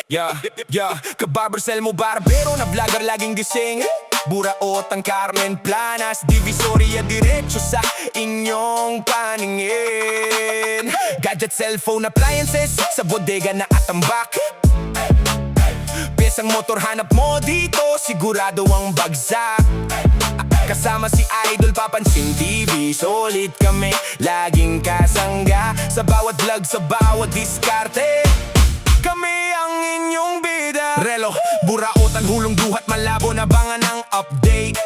Kabarbersel mo barbero na vlogger laging gising. Buraot ang Carmen Planas, Divisoria diretso sa inyong paningin. Gadget, cellphone, appliances sa bodega na atambak. Pyesang motor hanap mo dito, sigurado ang bagsak. Kasama si Idol, Papansin TV, solid kami, laging kasangga. Sa bawat vlog, sa bawat diskarte, kami ang inyong bida. Relo, buraotan, hulong duhat, malabo na bangan ng update.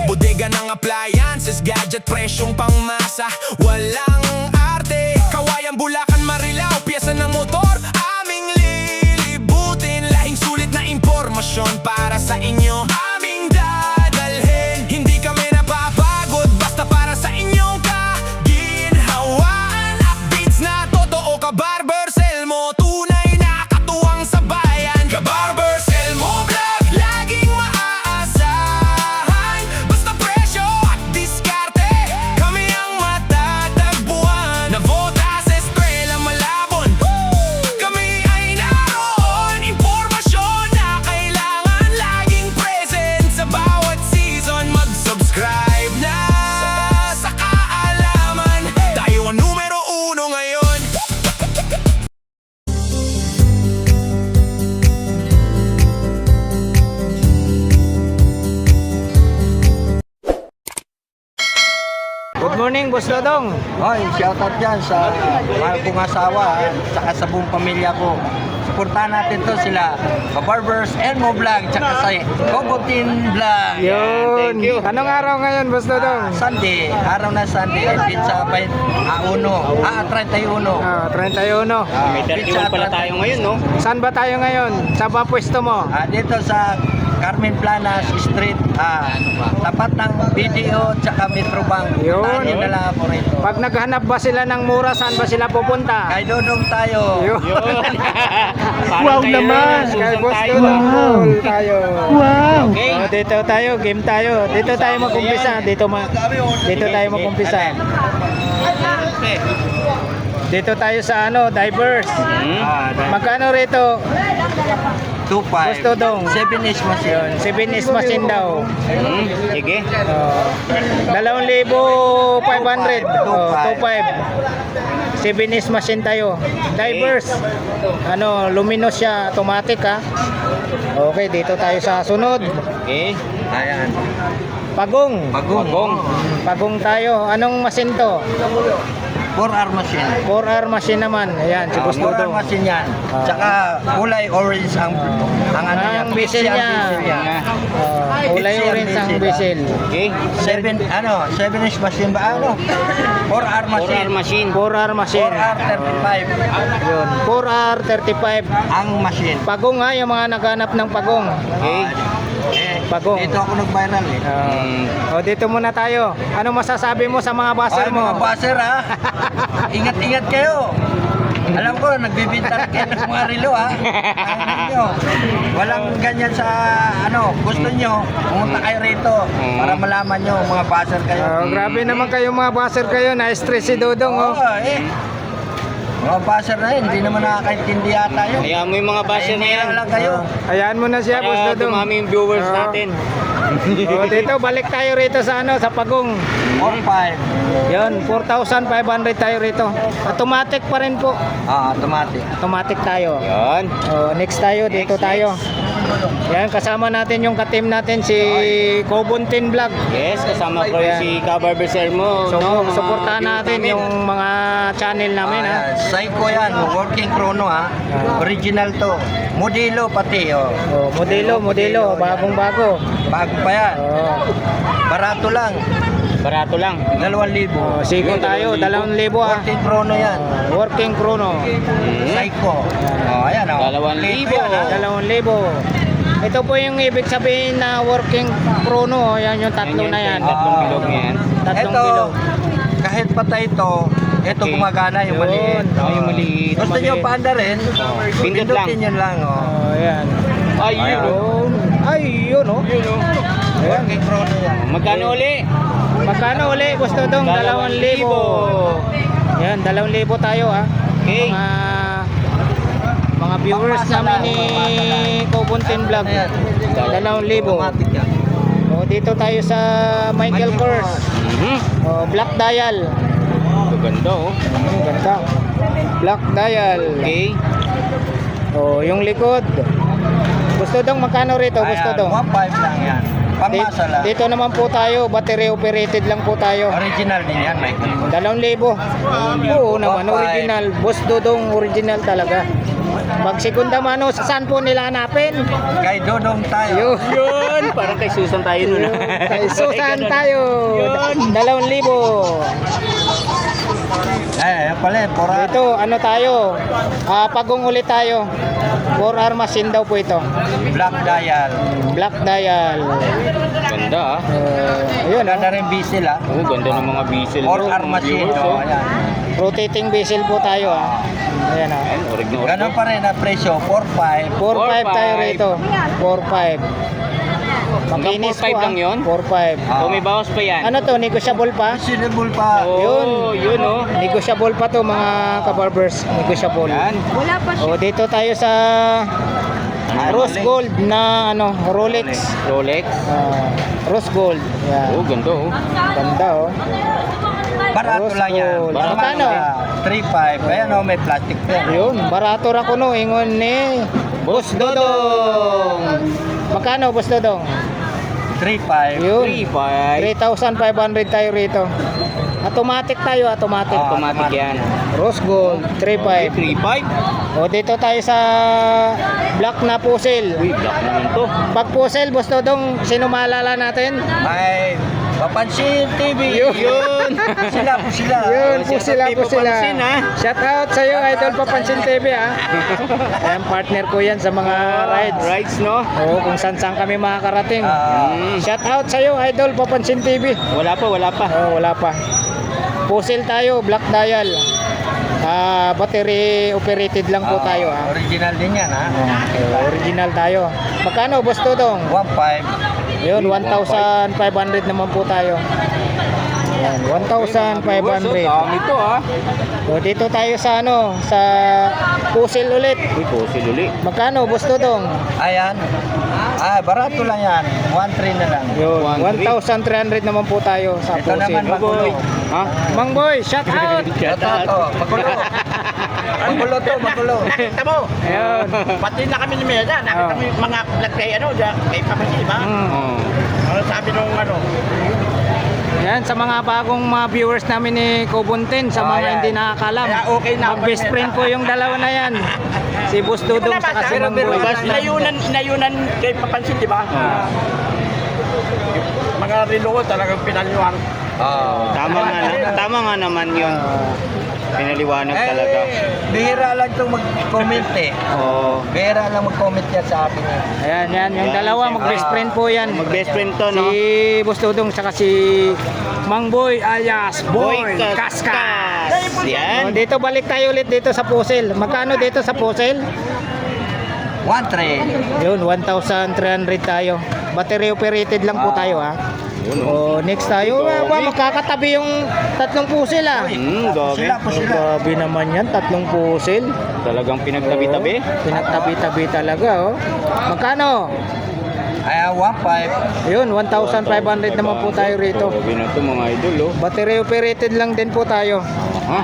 Bodega ng appliances, gadget, presyong pangmasa, walang arte. Kawayan, Bulacan, Marilao, pyesa ng motor, aming lilibutin. Lahing sulit na impormasyon para sa inyo, aming dadalhin. Hindi kami napapagod, basta para sa inyong kaginhawaan. Updates na totoo, kabarbersel mo, tunay na katuwang sa bayan. Kabarbersel mo vlog, laging maaasahan. Basta presyo at diskarte, kami ang matatagpuan. Navota sa Estrella, Malabon, kami ay naroon. Impormasyon na kailangan laging present sa bawat season. Mag-subscribe na sa kaalaman, tayo ang numero 1 ngayon. Good morning, Boss Dodong. Hoy, shoutout dyan sa mahal kong asawa tsaka sa buong pamilya ko. Suportahan natin to sila, Kabarbers, Elmo Vlog, tsaka sa Kogotin Vlog. Yun. Anong araw ngayon, Boss Dodong? Sunday, araw na Sunday, pizza 31. 31. May 31 pala tayo ngayon, no? Saan ba tayo ngayon? Saan ba pwesto mo? Dito sa Carmen Planas Street, tapat ng BDO tsaka Metrobank. Yun. Puntahan na lang ako rito. Pag naghanap ba sila ng mura, saan ba sila pupunta? Kay Dodong tayo. Yun. Wow naman! Kay Boss Dodong. Cool tayo. Wow! Okay. Dito tayo, game tayo. Dito tayo mag-umpisa. Dito tayo mag-umpisa. Dito tayo sa divers. Magkano rito? 2.5. Boss Dodong. 7 is machine. 7 is machine daw. Sige. 2,500. 2,500. 7 is machine tayo. Divers. Luminous siya, automatic ha. Okay, dito tayo sa sunod. Okay. Ayan. Pagong. Pagong tayo. Anong machine to? 4R machine. 4R machine naman. Ayan, si Boss 4R Dodong. machine yan. Tsaka kulay orange ang Ang bezel niya. Kulay orange ang bezel. Okay. 7 is machine ba? 4R 4R machine. machine. 4R machine. 4R 35 Yun. 4R 35. ang machine. Pagong ha, yung mga naghanap ng pagong. Okay. Pagong. Dito ako nag-viral Dito muna tayo. Ano masasabi mo sa mga baser Ay, mo? mga baser ha. Ingat-ingat kayo. Alam ko, nagbibinta kayo ng mga relo ha. Ayaw nyo. Walang ganyan sa gusto nyo. Pumunta kayo rito para malaman nyo mga baser kayo. Grabe naman kayo mga baser kayo. Na-stress si Dodong oh. Mga baser na yun, hindi naman nakakaintindi yata yun. Kaya mo yung mga basher na yan. lang kayo. Hayaan mo na siya, Boss Kaya Dodong. dumami yung viewers natin. Dito, balik tayo rito sa sa Pagong. 4.5. Yun, 4,500 tayo rito. Automatic pa rin po. Automatic. Automatic tayo. Yan. Next tayo, dito tayo. Yan, kasama natin yung ka-team natin si Kobuntin Vlog. Yes, kasama ko rin si Kabarbersel mo. So, mga suportahan views natin yung mga channel namin ha. Psycho yan, working chrono ha. Original to. Modelo pati Modelo, bagong-bago. Bago pa yan. Barato lang. Barato lang. 2,000. Sigo tayo, 2,000 ha. Working chrono yan. Working chrono. Psycho. Ayan 2,000. 2,000. Ito po yung ibig sabihin na working chrono. Yan yung tatlo na yan. Tatlong bilog yan. Tatlong Ito, bilog. kahit patay ito, ito Okay. gumagana yung maliit. Yung maliit. Gusto nyo paanda rin? Pindot lang. Pindutin yun lang. Ayan. Ayun. Ayun oh. Working chrono yan. Magkano uli? Magkano uli? Gusto dong 2,000. Yan, 2,000 tayo ha. Okay. Mga viewers namin ni Kobuntin Vlog. 2,000. Automatic yan. O, dito tayo sa Michael Kors. Mhm. O, Black Dial. Ganda oh. Ganda. Black Dial. Okay. O, yung likod. Gusto dong magkano rito? Gusto Ayan, dong? 1.5 lang yan. Pangmasa lang. Dito naman po tayo, battery operated lang po tayo. Original din yan, Michael. 2,000. Oo naman, original. Boss Dodong, original talaga. Pag segunda mano, saan po nila hanapin? Kay Dodong tayo. Yun. Yun, parang kay Susan tayo nun. Kay Susan tayo. Yun. 2,000. Yan pala, pura. Ito, ano tayo? Pagong ulit tayo. 4 armasin daw po ito. Black dial. Black Dial. Ganda ah. Ayun, Ganda rin bisil ah. Oh, ganda ng mga diesel. Or mga armasin. viewers, Oh, oh. ayan. rotating bezel po tayo. Ayan ah. Ayan, orig na orig. Ganun pa rin na presyo, 4.5. 4.5 tayo rito. 4.5. Makinis po 4.5 lang yun? 4.5. Oh, may bawas pa yan. Ano to? Negotiable pa? Reasonable pa. Oh, yun oh. Negotiable pa to mga kabarbers. Negotiable. Yan. O dito tayo sa rose gold na ano, Rolex. Rolex. Rose gold. Yan. Oh, ganda oh. Ganda oh. Barato Rose lang yan. gold. Barato Magkano? lang. 3.5. Ayan oh, may plastic pa yan. Ayun, barato ra ko no ingon ni Boss Dodong. Magkano Boss Dodong? 3.5. Yun. 3.5. 3,500 tayo rito. Automatic tayo, automatic. Ah. Automatic yan. Rose gold, 3.5. 3.5. O dito tayo sa black na puzzle. Uy, black naman to. Pag puzzle, Boss Dodong, sino maalala natin? Ay, Papansin TV. Yun. Sila po sila. Yun po shout sila out po kay sila. Papansin, ha? Shout out sa iyo, Idol Papansin TV ha. Ayan, partner ko yan sa mga rides. Rides, no? Oo, kung saan kami makakarating. Ah, Shout out sa iyo, Idol Papansin TV. Wala pa, wala pa. Oh, wala pa. Puzzle tayo, black dial. Battery operated lang po tayo ha. Original din yan ha. Original tayo. Magkano, Boss Dodong? 1.5. Yun, 1,500 naman po tayo. Yan, 1,500. Dami to, ha? So, dito tayo sa ano, sa puzzle ulit. Uy, puzzle uli. Magkano, Boss Dodong? Ayan. Barato lang yan. 1.3 na lang. Yun, 1,300. 1,300 naman po tayo sa Ito naman puzzle. magulo. Ha? Mang Boy, shout out! Shout Ito, out. ito. Magulo. Magulo to, magulo. Kita mo, Ayun. pati na kami ni Meda, nakita mo yung mga vlog kay ano, kay Papansin, di ba? Oh. Ano sabi nung ano? Yan, sa mga bagong mga viewers namin ni Kobuntin, sa mga Ayan. hindi nakakalam. Kaya okay na. Mag best friend po yung dalawa na yan. Si Boss Dodong sa si Mang Boy. Inayunan kay Papansin, di ba? Mga relo ko talagang pinalyuhan. Tama nga naman yun. Pinaliwanag talaga. Bihira lang itong mag-comment eh. Oh. Bihira lang mag-comment yan sa akin. Ayan, yan. Yung Yan, dalawa, siyempre. mag best friend po yan. Mag-best friend to, no? Si Boss Dodong saka si Mang Boy alias Boy Kaskas. Kaskas. Yan. Dito balik tayo ulit dito sa puzzle. Magkano dito sa puzzle? 1.3. Yun, 1,300 tayo. Battery operated lang po tayo ha. O, next tayo. Magkakatabi yung tatlong puzzle ha. Gabi. Sila po sila. Grabe naman yan, tatlong puzzle. Talagang pinagtabi-tabi. Pinagtabi-tabi talaga oh. Magkano? Ayan, 1.5. Yun, 1,500 naman po tayo rito. Grabe na to mga idol, oh. Battery operated lang din po tayo. Ha?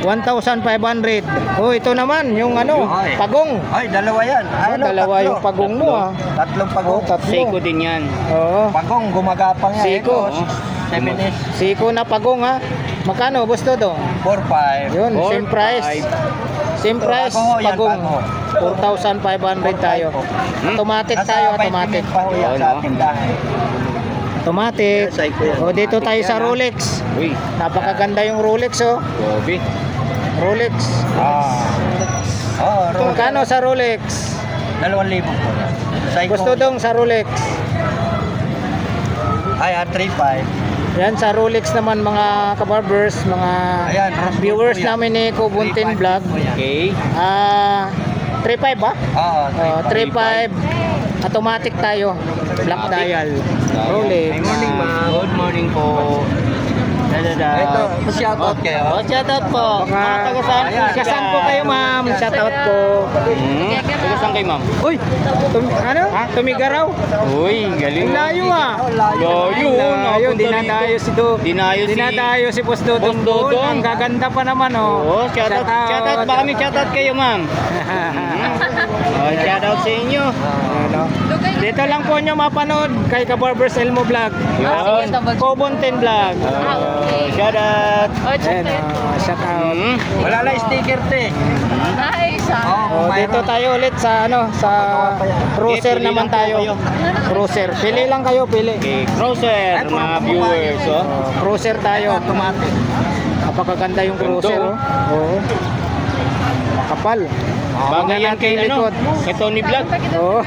1,500. Oh, ito naman, yung ano, Ay. pagong. Ay, dalawa yan. Ano, Dalawa tatlo. yung pagong mo ah. Tatlong Oh, pagong. tatlo. Seiko din yan. Oo. Pagong, gumagapang yan. Siko. Ito, 7 is Siko na pagong ha. Magkano, Boss Dodong? 4.5. Yun, 4, same price. 5. Same price, Bago, yan, pagong. bago. 4,500 tayo. Automatic tayo, automatic. Pa ho yan Oo, sa no? tindahan. Automatic. Seiko yan. O, dito tayo sa Rolex. Uy, Napakaganda yung Rolex oh. grabe. Rolex. Magkano sa Rolex? 2,000 po. Seiko. Gusto dong sa Rolex. Ayan, 3.5. Yan sa Rolex naman mga kabarbers, mga Ayan, viewers po yan. namin ni Kobuntin Vlog. Okay. 3.5 ba? Oo, 3.5. Automatic tayo. Black dial. Rolex. Good morning po. Ito, shoutout kayo. Oh, shoutout po. Mga taga saan po Ayan. sila? Kasan po kayo, ma'am? Shoutout po. Taga saan kayo, ma'am? Uy, ano? Tumigaraw? Uy, galing. Ang layo ah. Layo. Layo, dinadayo si Do. Dinadayo si Boss Dodong. Boss Dodong. Ang gaganda pa naman oh. Oh, shoutout. Shoutout. Baka may shoutout kayo, ma'am. Oh, shoutout sa inyo. Ano? Dito lang po nyo mapanood kay Kabarbers Elmo Vlog. Yun. Cobonten Vlog. Shoutout. Ayan, shout out. Wala na sticker te. Oh, dito tayo ulit sa ano sa cruiser Pili naman lang po tayo. kayo. Cruiser. Pili lang kayo, pili. Okay, Crosser, mga viewers, oh. Cruiser tayo, automatic. Napakaganda yung cruiser, oh. Oo. Makapal. Bagay yan kay, ano, kay Tony Vlog. Oo.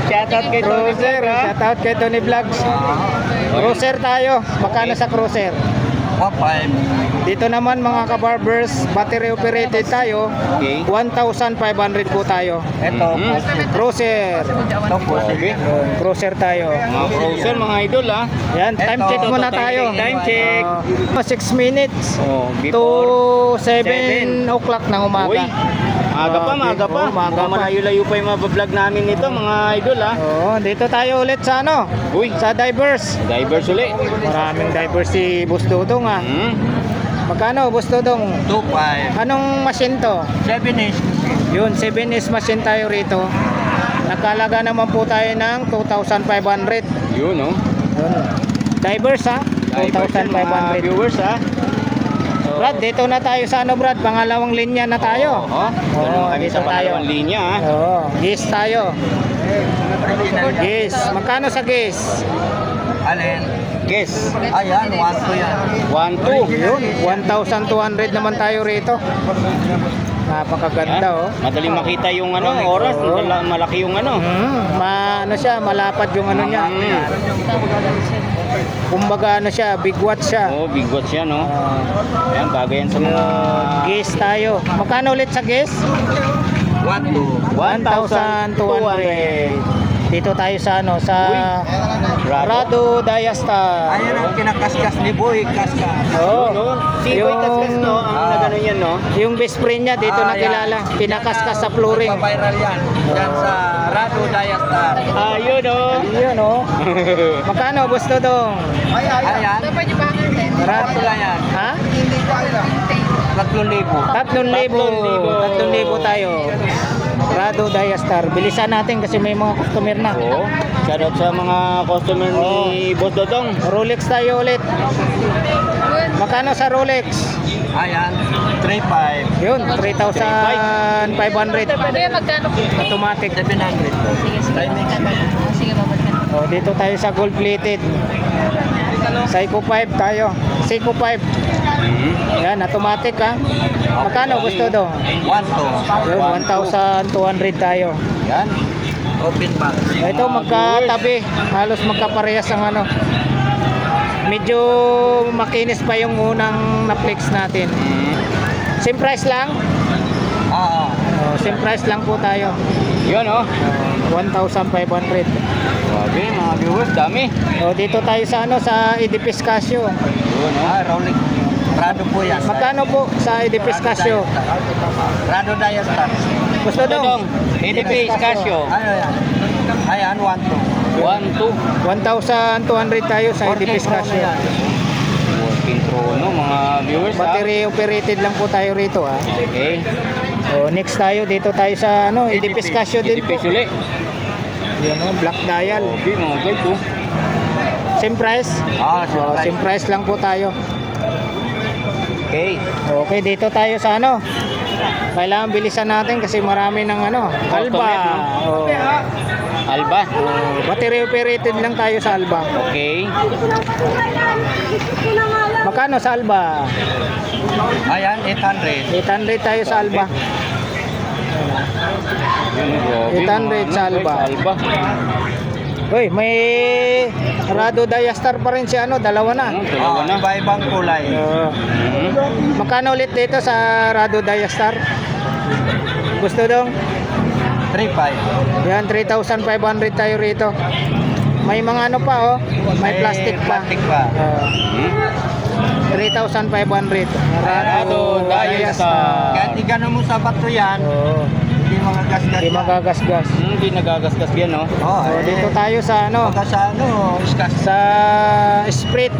Shoutout kay Tony Cruiser, Vlog, ha? shout out kay Tony Vlogs. Cruiser tayo. Magkano sa cruiser? 1.5. Dito naman mga kabarbers, battery operated tayo. Okay. 1,500 po tayo. Ito, Cruiser. ito po. Okay. Cruiser tayo. Mga Crosser, mga idol, ha? Yan, time Eto, check muna tayo. time check. 6 minutes Oh, to before 7 o'clock ng umaga. Uy, maaga pa, maaga pa. Oo, maaga pa. Malayo-layo pa yung mga vlog namin nito, mga idol, ha? Oo, dito tayo ulit sa ano? Uy, Sa divers. divers ulit. Maraming divers si Boss Dodong ah. Magkano Boss Dodong? 2.5. Anong machine to? 7 inch. Yun, 7S machine tayo rito. Nakalaga naman po tayo ng 2,500. Yun, no? Yun. Divers ha? Divers yan, mga 2,500. viewers, ha? Brad, dito na tayo sa ano Brad? Pangalawang linya na tayo. Oo, Oo, kami dito sa pangalawang tayo. linya, ha? Oo, gis tayo. Gis. Magkano sa gis? Alin? Guess. Ayan, 1.2 yan. 1-2. Yun, 1,200 naman tayo rito. Napakaganda oh. Madaling makita yung ano, oras. Oo. Malaki yung ano. Ano siya, malapad yung ano niya. Kumbaga ano siya, big watch siya. Oh, big watch yan, no? Ayan, bagay yan sa mga... Gis tayo. Magkano ulit sa gis? 1.2. 1,200. Dito tayo sa ano, sa Rado Diastar. Ayan ang kinakaskas ni Boy, kaskas. Oo. no? Si Boy Kaskas, no? Ang nagano yan, no? Yung best friend niya dito nakilala. Pinakaskas sa flooring. Viral yan. Yan sa Rado Diastar. Ayun, no? Yun oh. Magkano Boss Dodong? Ayan. Rado. Wala yan. Ha? 3,000. 3,000 tayo. Rado Diastar. Bilisan natin kasi may mga customer na. Oo. Shoutout sa mga customer ni Boss Dodong. Rolex tayo ulit. Magkano sa Rolex? Ayan. 3,500. Yun, 3,500. Automatic. 700 po. Oh, dito tayo sa gold plated. Seiko 5 tayo. Seiko 5. Yan, automatic ha. Magkano gusto do? 1,200. Yun, 1,200 tayo. Yan. Open box. Ito magkatabi. Halos magkaparehas ang ano. Medyo makinis pa yung unang na-flex natin. Same price lang? Oo. Oh, same price lang po tayo. Yun, oh. 1,500. Grabe, mga viewers, dami. Oh, dito tayo sa ano sa Edipis Casio. Yun, oh. Rolex. Rado po yan. Magkano po sa Edipis Casio? Rado Diastar. Gusto Dodong, dong? EDP Casio. Ano yan? Ayan, 1,200. 1-2. 1,200 tayo sa Edipis Casio. Working Chrono, mga viewers, ha? Battery operated lang po tayo rito ha. Okay. Oh, next tayo dito tayo sa ano Edipis Casio din po. EDP ulit. Yan oh, black dial. Okay, mga guys, oh. Same price? Ah, Oh, same price lang po tayo. Okay. Okay, dito tayo sa ano. Kailangan bilisan natin kasi marami ng ano, Alba. Oh, Alba. battery operated lang tayo sa Alba. Okay. Magkano sa Alba? Ayan, 800. 800 tayo sa Alba. Yun, grabe, 800 sa Alba. Alba. Uy, may Rado Diastar pa rin si ano, dalawa na. Dalawa na. Iba-ibang kulay. Magkano ulit dito sa Rado Diastar? Gusto dong? 3,500. Yan, 3,500 tayo rito. May mga ano pa oh, may plastic pa. Plastic pa. Oh. 3,500. Arado Dial Star. Kahit igano mo sa bato yan, Oo. hindi mga gas-gas Hindi yan. magagasgas. Hindi nagagasgas yan, no? Oh, So, dito tayo sa ano, Baka sa ano, iskas. sa Sprite.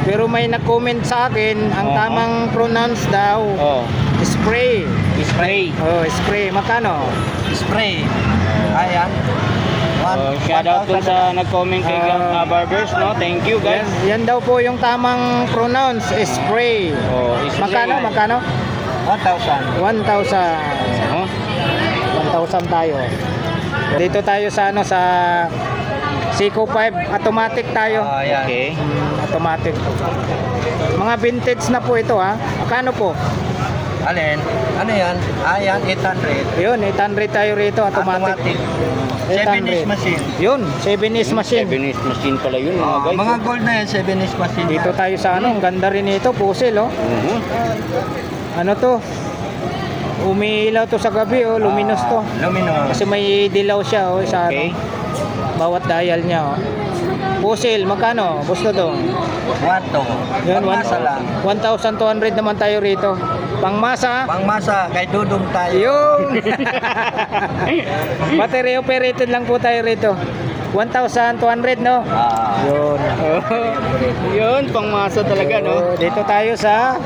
Pero may nag-comment sa akin, ang Oo. tamang pronounce daw, Oh, spray. spray. Oh, spray. Magkano? Spray. Ayan. Shout out dun sa nag-comment kay Barbers, no? Thank you, guys. Yan daw po yung tamang pronounce, spray. Oh, spray. Magkano? 1,000. 1,000. Oh, 1,000 tayo. Dito tayo sa ano, sa Seiko 5 automatic tayo. Ayan. okay. Automatic. Mga vintage na po ito ha. Magkano po? Alin? Ano yan? Ayan, 800. Yun, 800 tayo rito automatic. Automatic. 7-inch machine. Yun, 7 is machine. 7-inch machine pala yun, mga guys. Mga gold na yan, 7-inch machine. Dito yan. tayo sa ano, ang ganda rin ito, puzzle oh. Mhm. Ano to? Umiilaw to sa gabi oh, luminous to. Luminous. Kasi may dilaw siya oh, sa Okay. ano, bawat dial niya oh. Puzzle, magkano? Gusto to? 1,200. Yun, Pangmasa lang. 1,200 naman tayo rito. Pangmasa. Pangmasa, kay Dudong tayo. Yun. Battery operated lang po tayo rito. 1,200 no? Yun. Yun, pangmasa talaga, no? So, dito tayo sa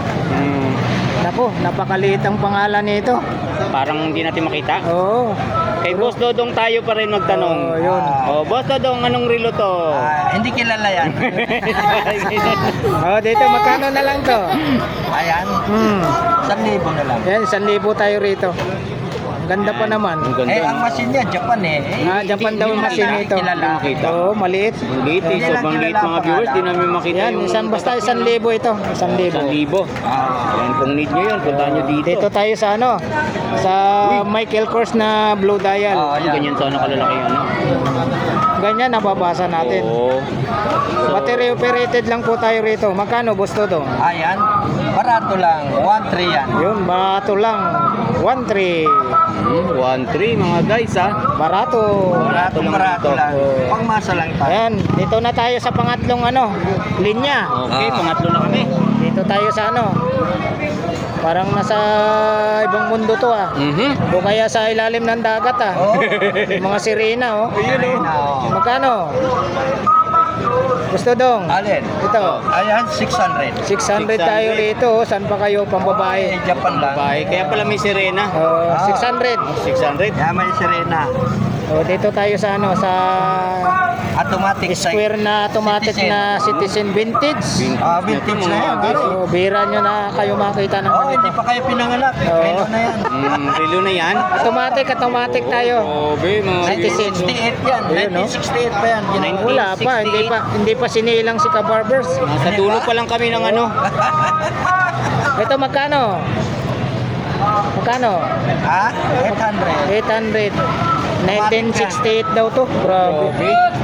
Naku, napakaliit ang pangalan nito. Parang hindi natin makita. Oo. Kay Boss Dodong tayo pa rin magtanong. Oo, yun. Oh, Boss Dodong, anong relo to? Hindi kilala yan. Oh, dito magkano na lang to? Ayan, 1,000 na lang. Yan, 1,000 tayo rito. Ang ganda pa naman. Ang ganda. Ang machine niya, Japan eh. Japan daw ang machine nito. Kilala. Oo, maliit. Maliit eh, Hindi lang sobrang liit kilala mga ang viewers, di pangalan. namin makita Yan, yung... basta 1,000 ito. 1,000. 1,000. Yan, kung need nyo yun, punta nyo dito. Dito tayo sa ano? Sa Michael Kors na blue dial. Ayan. Ganyan sana kalalaki ano. Ganyan, nababasa natin. Oo. Battery operated lang po tayo rito. Magkano, Boss Todo? Ayan, barato lang. 1,300 yan. Yun, barato lang. 1,300. 1,300 mga guys ha. Barato. Barato lang. Oo. Pangmasa lang tayo. Ayan, dito na tayo sa pangatlong ano, linya. Okay, pangatlo na kami. Dito tayo sa ano. Parang nasa ibang mundo to ah. Mhm. O kaya sa ilalim ng dagat ah. Oo. Yung mga sirena oh. Ayun o. Magkano? Gusto dong? Alin? Ito. Ayan, 600. 600 tayo rito. oh. Saan pa kayo? Pambabae. Ay, Japan lang. Bahay, kaya pala may sirena. Oh, 600. 600. Kaya may sirena. Oh, dito tayo sa ano sa Automatic square na automatic Citizen. na Citizen vintage. Vintage na yan. So, bira nyo na kayo makita ng Oh, hindi ganito. pa kayo pinanganak. Oo. Relo na yan. Relo na yan. Automatic tayo. Obe, mga Citizen. 1968 yan. Ayun, no? 1968 pa yan. Wala pa, hindi pa sinilang si Ka-Barbers. Nasa dulo pa lang kami ng ano. Ito magkano? Magkano? Ha? 800. 800. 1968 daw to. Grabe.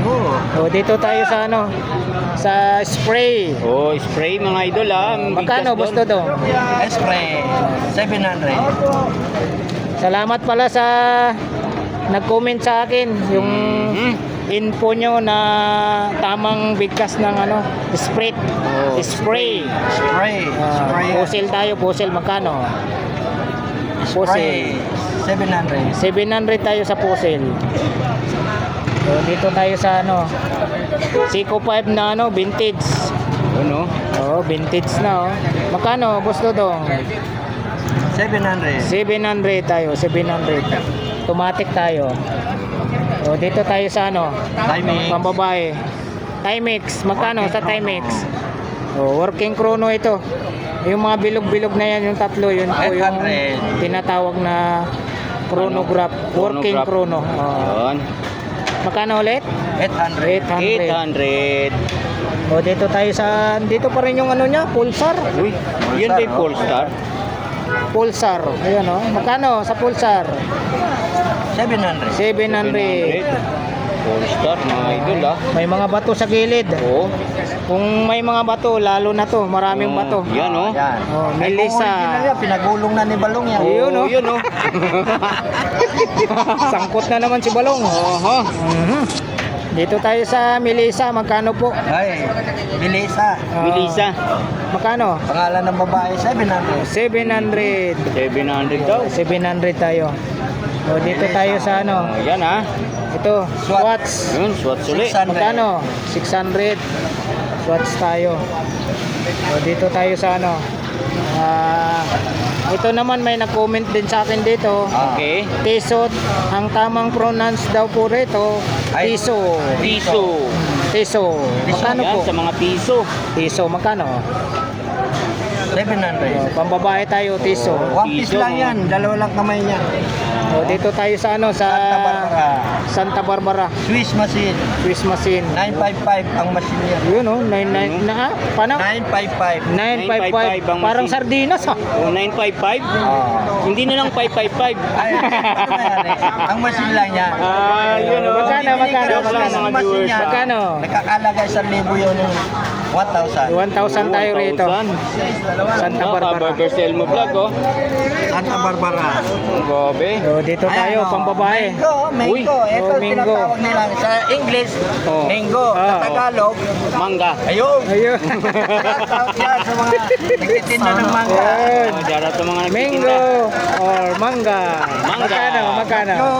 Oo. O, dito tayo sa ano? Sa spray. Oh, spray mga idol ha. Ang Magkano, bigkas Boss doon. Dodo? Spray. 700. Salamat pala sa nag-comment sa akin yung info nyo na tamang bigkas ng ano, spray. Oh, Spray. Spray. Spray. Puzzle tayo, puzzle magkano? Spray. 700. 700 tayo sa puzzle. So, dito tayo sa ano, Seiko 5 na ano, vintage. Ano? Oh, vintage na oh. Magkano, Boss Dodong? 700. 700 tayo, 700. Automatic tayo. So, dito tayo sa ano, Timing. pambabae. Timex, magkano sa Timex? Oh, working chrono ito. Yung mga bilog-bilog na yan, yung tatlo, yun po yung 800. tinatawag na chronograph, working chrono. Oh. Yun. Magkano ulit? 800. 800. 800. O dito tayo sa, dito pa rin yung ano niya, Pulsar. Uy, yun ba yung Polestar? Pulsar. Ayun o. Magkano sa Pulsar? 700. 700. Polestar mga idol ha. May mga bato sa gilid. Oo. Kung may mga bato, lalo na to, maraming bato. Yan oh. Yan. Oh, Ay, kung Melissa. original yan, pinagulong na ni Balong yan. Ayun, oh. Yun oh. Sangkot na naman si Balong. Oho. Mhm. Dito tayo sa Melissa, magkano po? Ay, Bilisa. Melissa. Magkano? Pangalan ng babae, 700. 700. 700 daw. 700 tayo. O dito tayo sa ano? Oh, yan ha. Ito, Swatch. Yun, Swatch ulit. 600. Magkano? 600. Swatch tayo. O dito tayo sa ano? Ito naman may nag-comment din sa akin dito. Okay. Tisot. Ang tamang pronounce daw po rito, Ay. tiso. Piso. Tiso. Magkano Yan, po? sa mga piso. Tiso, magkano? 700. Pambabae tayo, tiso. One piece Piso, lang yan, dalawa lang kamay niya. O dito tayo sa ano, sa Santa Barbara. Santa Barbara. Swiss machine, Swiss machine. 955 ang machine niya. Yun oh, 99 na paano? 955. 955. 955 ang Parang machine. sardinas ha. O, 955? Hindi na lang 555. Ay, ano na yan eh. Ang machine lang niya. Ah, yun o. Magkano, magkano, Ang magkano? machine niya, Magkano? Nakakalaga 1,000 yun yung 1,000. 1,000 tayo rito. Santa Barbara. Barber Selmo Vlog, oh. Santa Barbara. Ang gobe. So dito tayo, Ayan, oh. pambabae. Mango. Uy. Ito Oh, mango. tinatawag nila sa English. Oh. Mango. Ah, Sa Tagalog. Mangga. Ayun. Ayun. Tawag yan sa mga nagtitinda ng mangga. Ayun. Oh, dara sa mga nagtitinda. Mango or mangga. Mangga. Magkano? No,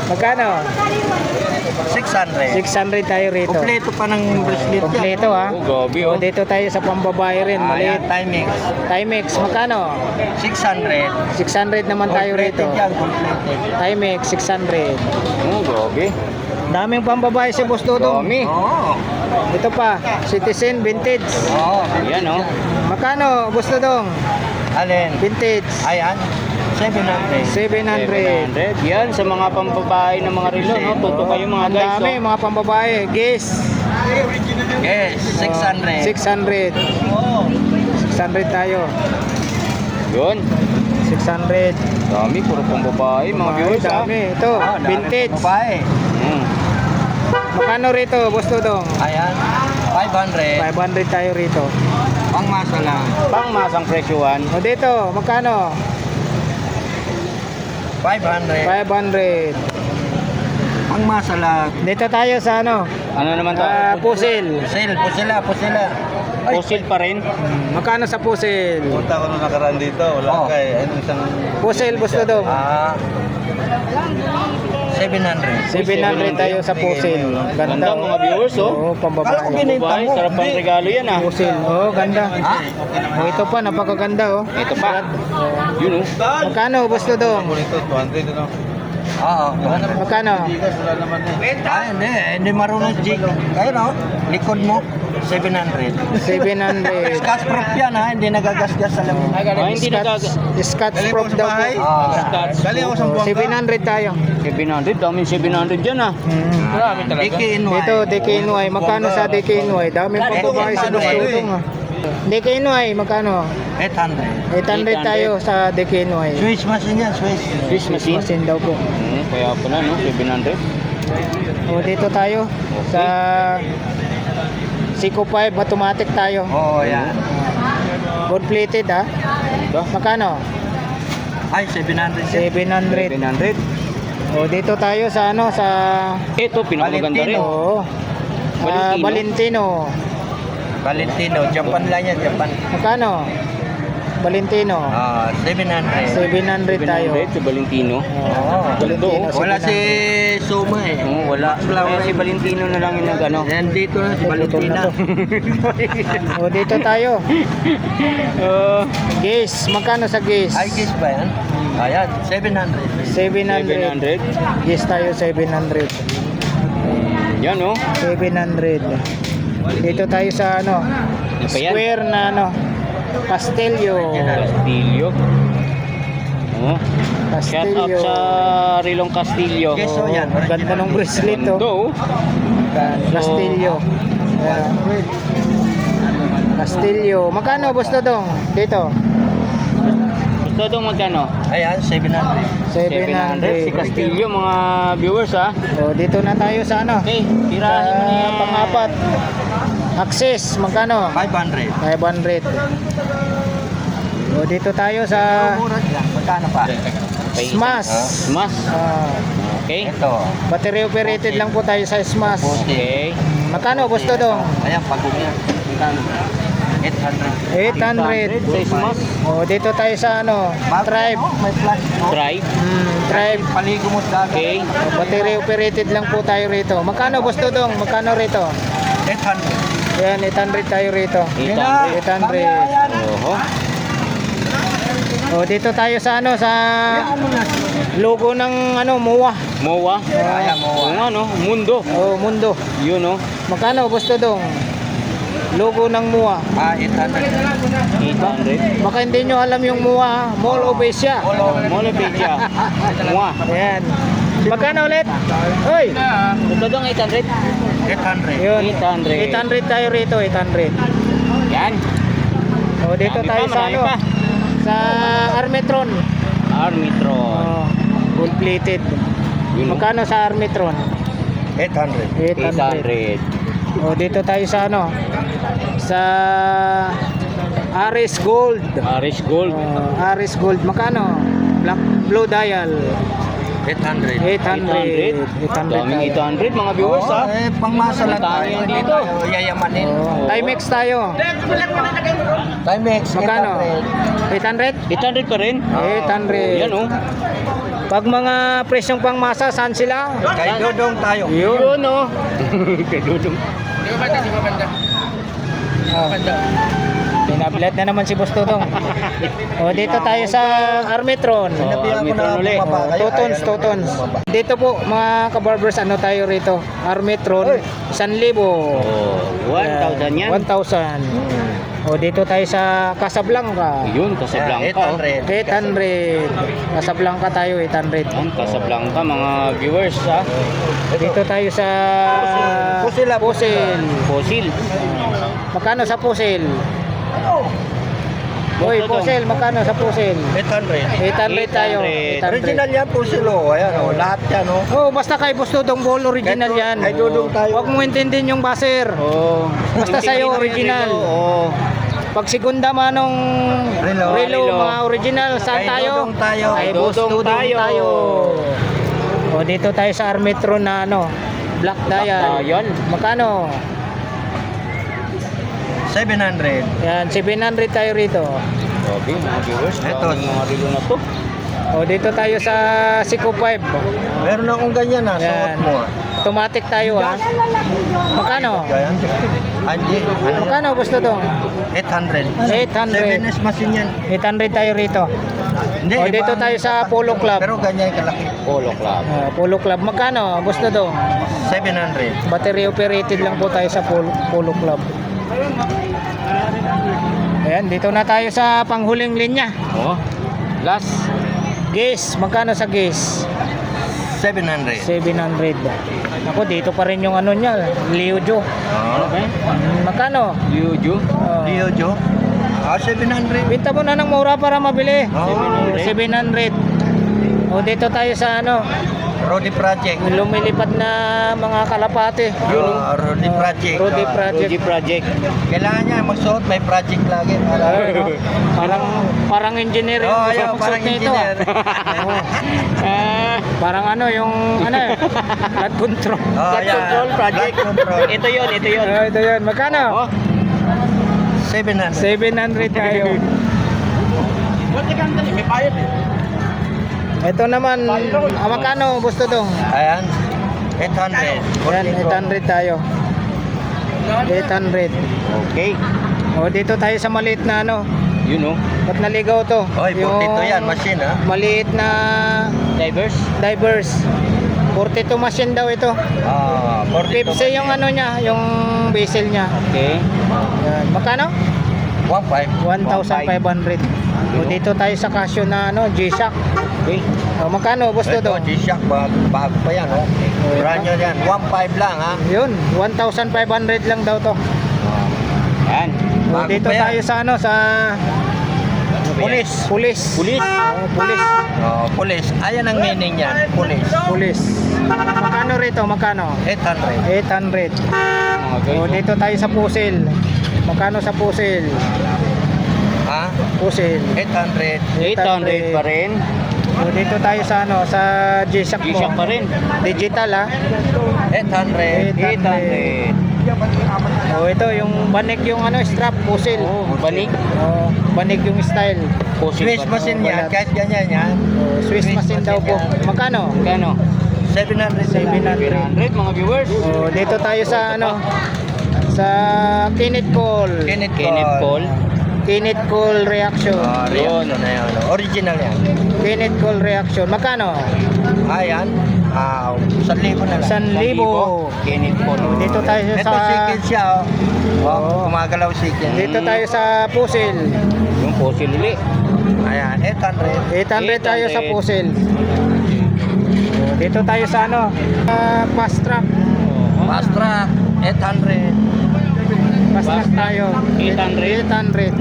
Magkano? 600. 600 tayo rito. Kompleto pa ng bracelet yan. Kompleto ha. Oh, gobe, O oh. dito tayo sa pambabae rin, Ayan, maliit. timing. Timex, magkano? 600. 600 naman tayo rito. Completed yan, completed. Timex, 600. Oh, gobe. Daming pambabae si Boss Dodong. Dami. Oo. Ito pa, Citizen Vintage. Oo. Ayan, oh. Magkano, Boss Dodong? Alin? Vintage. Ayan. 700. 700. 700. Yan, sa mga pambabae ng mga relo, no? Toto kayo mga Ang guys, dami, oh. mga pambabae. Guess. Yes, 600. 600. 600 tayo. Yun. 600. Dami, puro pambabae, mga Ay, viewers, ha? dami. Ito, Ah, dami vintage. pang babae. Hmm. Magkano rito, Boss Dodong? Ayan. 500. 500 tayo rito. Pang masa lang. Pangmasang presyuhan. O dito, magkano? 500. 500. Pang masa lang. Dito tayo sa ano? Ano naman to? Pusil. Pusil, pusila, pusila. Fossil pa rin. Magkano sa pusil? Punta ko nung nakaraan dito, wala Oh. kay ano isang Pusil, Boss Dodong. 700. 700 tayo sa pusil. Ganda, Ganda. mga viewers, oh. Oo, Kala ko pambabae. binenta Babae, mo. sarap ang regalo yan, ah. Pusil. Oh, ganda. Ha? Oh, ito pa, napakaganda oh. Ito pa. Yun, oh. Magkano, Boss Dodong? ito, 200 ano. Oo. Magkano? Bigas wala naman eh. Hindi marunong jig. Ayun o, likod mo, 700. 700. Scotch proof yan ha, hindi nagagasgas sa lamin. Hindi Scotch Galing proof ako sa daw bahay. po. Ah, Galing ako sa Oh, buwang 700 tayo. 700, daming 700 dyan, ah. Marami talaga. DKNY. Dito, DKNY. Magkano sa DKNY? Daming pambabae sa Boss Dodong ah. DKNY, magkano? 800. 800 tayo sa DKNY. Swiss machine yan, Swiss. Swiss machine. Machine daw po. Kaya pala, no? 700. O dito tayo sa Seiko 5 automatic tayo. Oo, yan. Gold plated ha. Ito. Magkano? Ay, 700 yan. 700. 700. O dito tayo sa ano sa Ito, pinakamaganda rin. Oo. Valentino. Valentino. Valentino, Japan lang yan, Japan. Magkano? Valentino. 700. 700 tayo. 700 sa Valentino. Oo. Ganda, oh. Wala si Suma eh. Wala. Kaya si Valentino na lang yung nag-ano. Yan dito na si Valentina. O dito tayo. Guess, magkano sa guess? Ay, kiss ba yan? Ayan, 700. 700. 700. Guess tayo 700. Yan, oh. 700. Dito tayo sa ano? Ano pa yan? Square na ano? Castillo. Castillo. Oh. Shout out Castillo. sa Rilong Castillo. Yes, oh, yan. Ganda ng bracelet Ganda, oh. oh. Castillo. Ayan. Castillo. Magkano, Boss Dodong? Dito. Gusto dong magkano? Ayan, 700. 700. Si 700. Castillo, mga viewers, ha. O, dito na tayo sa ano? Okay, tirahin mo na yan. Pang-apat. Access, magkano? 500. 500. O, dito tayo sa Mura lang. Magkano pa? Smash. Smash. Ah, Okay. Ito. battery operated lang po tayo sa Smash. Okay. Magkano, Boss Dodong? Ayan, pagod yan. 800. 800. Sa Smash. Oh, dito tayo sa ano, Tribe. May flash. Drive. Tribe. Paligo mo sa dagat. Okay. Battery operated lang po tayo rito. Magkano, Boss Dodong? Magkano rito? 800. Ayan, 800 tayo rito. 800. 800. Oho. Oh, dito tayo sa ano, sa logo ng ano, MOA. MOA. Ayan, mo. Oo nga, no? Mundo. Oh, Mundo. Yun, no? Magkano, Boss Dodong? Logo ng MOA. 800. 800. Baka hindi nyo alam yung MOA, Mall of Asia. Monopedia. MOA. Ayan. Magkano ulit? Hoy! Ito dong 800. 800. Yun. 800. 800 tayo rito, 800. Yan. O, dito Marami tayo pa, sa marami ano? pa. Sa Armetron. Armitron. Oh, gold plated. Yun, no? Magkano sa Armetron? 800. 800. O, dito tayo sa ano? Sa Aris Gold. Irish Gold. Aris Gold. Magkano? Black Blue Dial. 800. 800. 800 Daming tayo. 800 mga viewers, ha? Pangmasa lang Puntahan tayo. yan Hindi dito. tayo yayamanin. Oh, Timex tayo. Timex. Magkano? 800? 800 pa rin. 800. Yan, oh. Pag mga presyong pangmasa, saan sila? Kay Dodong tayo. Yun. Yun, oh. Kay Dudong. Pinablat na naman si Boss Dodong. O, dito tayo sa Armetron. Sinabihan ko na Armetron ulit. bumaba kayo. Tutons, Ayaw tutons. bumaba. Dito po, mga kabarbers, ano tayo rito? Armetron, 1,000. Oh, 1,000 yan. 1,000. O, dito tayo sa Casablanca. Yun, Casablanca, oh. 800. 800. Casablanca tayo, 800. Yan, Casablanca, mga viewers, ha? Dito tayo sa Pusil. Pusil. Fossil. Magkano sa Pusil? Hoy, Pusil, magkano sa Pusil? 800. 800 tayo. 800. Original yan po sila. Ayan o. Lahat yan o. Oh, basta kay Boss Dodong Ball, original yan. Kay Dodong tayo. Huwag mo intindihin yung baser. Oh. Basta sa'yo, original. Oh. Pag segunda manong Relo. Relo, mga original, saan Kay tayo? Dodong tayo. Kay Kay Boss Dodong Dodong tayo. tayo. O, dito tayo sa Armetron na ano, Black Dial. Dial. Magkano? 700. Yan, 700 tayo rito. Grabe, mga viewers. Ito. Daming mga relo na to. O, dito tayo sa Seiko 5. Meron akong ganyan ha. Suot Yan. mo ha. Automatic tayo ha. Magkano? Ganyan. Anji. Ano? Magkano gusto dong? 800. 800. 7S machine yan. 800 tayo rito. Hindi, O, dito iba- tayo sa Polo Club. Pero ganyan kalaki. Polo Club. Polo Club. Magkano? Gusto dong? 700. Battery operated lang po tayo sa Polo Club. Ayan, dito na tayo sa panghuling linya. Oh. Last. Gas, magkano sa gas? 700. 700. Ako, dito pa rin yung ano niya, Leojo. Okay. Magkano? Yuju. Diojo. 700. Binta mo na ng mura para mabili. Oh, 700. O, dito tayo sa ano, Rodi Project. lumilipad na mga kalapate. Rodi Project. Rodi Ah, Project. Yuju Project. Kailangan niya magsuot, may project lagi. Parang engineer yung Oh, gusto ayaw, magsuot parang nito, engineer. Parang ano, yung ano, flood control. Oh, Flood yeah. Control Project. Flood control. Ito yun, ito yun. Ito yun. Magkano? Oh. 700. 700 tayo. Ito naman, magkano gusto dong? Ayan. 800. Yan, 800 tayo. 800. Okay. O, dito tayo sa maliit na ano. Yun, oh. Ba't naligaw to? Oy, 42 yan, machine ha. Maliit na Divers. divers. 42 machine daw ito. 42. 50 yung ano niya, yung bezel niya. Okay. Yan. Magkano? 1.5. 1,500. O, dito tayo sa Casio na ano, G-Shock. Okay. O, magkano gusto Ito, dong? G-Shock, bago pa yan. Oh. Brand new yan. 1.5 lang ha. Yun, 1,500 lang daw to. Yan. O, Bago dito pa yan. tayo sa ano, sa Pulis. Pulis. Pulis. Pulis. Pulis. Ayan ang meaning yan. Pulis. Pulis. Magkano rito? Magkano? 800. 800. Mga guys. O, dito tayo sa Pusil. Magkano sa Pusil? Ha? Pusil. 800. 800 pa rin. So, dito tayo sa ano, sa G-Shock mo. G-Shock pa rin. Digital ha. 800. 800. Oh, ito yung banig yung ano, strap, pusil. Oh, banig. Oh, banig yung style. Swiss machine yan, kahit ganyan yan. Oh, Swiss machine daw po. Magkano? Magkano? 700 na lang. 700. 100 mga viewers. Oh, dito tayo sa ano, sa Kinit Call. Kenneth Kenneth Cole. Kinit Call Reaction. Reaction na yan. Original yan. Kinit Call Reaction. Magkano? Ayan. 1,000 na lang. 1,000. Kenneth Cole. Dito tayo Ito sa sikil siya, oh. Oh, gumagalaw sikil. dito tayo sa Pusil. Yung fossil uli. Ayan, 800. 800 tayo sa Pusil. Dito tayo sa ano, Fast Track. Fast track, 800. Fast Track tayo. 800. 800.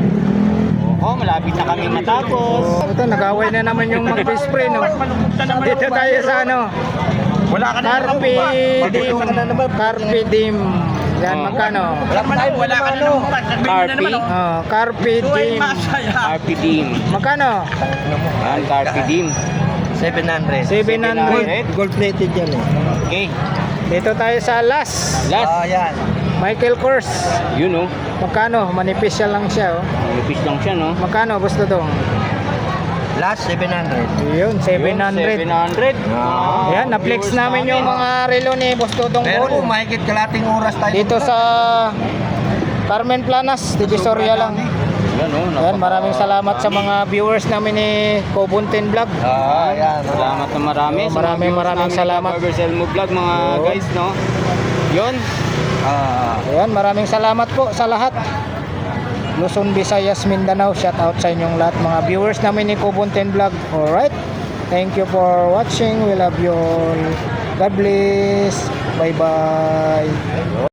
Oh, malapit na kami matapos. Oh, ito, nag-away na naman yung mag-best friend, no? Dito tayo sa ano, Wala ka na naman. Carpe Dim. Wala ka na naman. Carpe Dim. Yan, Oh. magkano? Wala ka na naman. Carpe. Oh, Carpe Dim. Carpe Dim. Magkano? Yan, Carpe Dim. 700. 700. Gold plated yan eh. Okay. Dito tayo sa Last. Last. Yan. Michael Kors. Yun oh. Magkano? Manipis siya lang siya, oh. Malupis lang siya, no? Magkano gusto dong? Last 700. Yun, 700. 700. Ayan, na-flex namin yung mga relo ni Boss Dodong Pero Cole. kung mahigit kalating oras tayo. Dito sa Carmen Planas, Divisoria lang. Yan oh. Ayan, maraming salamat sa mga viewers namin ni Cobuntin Vlog. Yan. Salamat na marami. Oh, maraming salamat. Barber Selmo Vlog, mga Oh. guys, no? Yun. Ayan, maraming salamat po sa lahat. Luzon, Visayas, Mindanao, shout out sa inyong lahat mga viewers namin ni Cobuntin Vlog. Alright, thank you for watching. We love you all. God bless. Bye bye.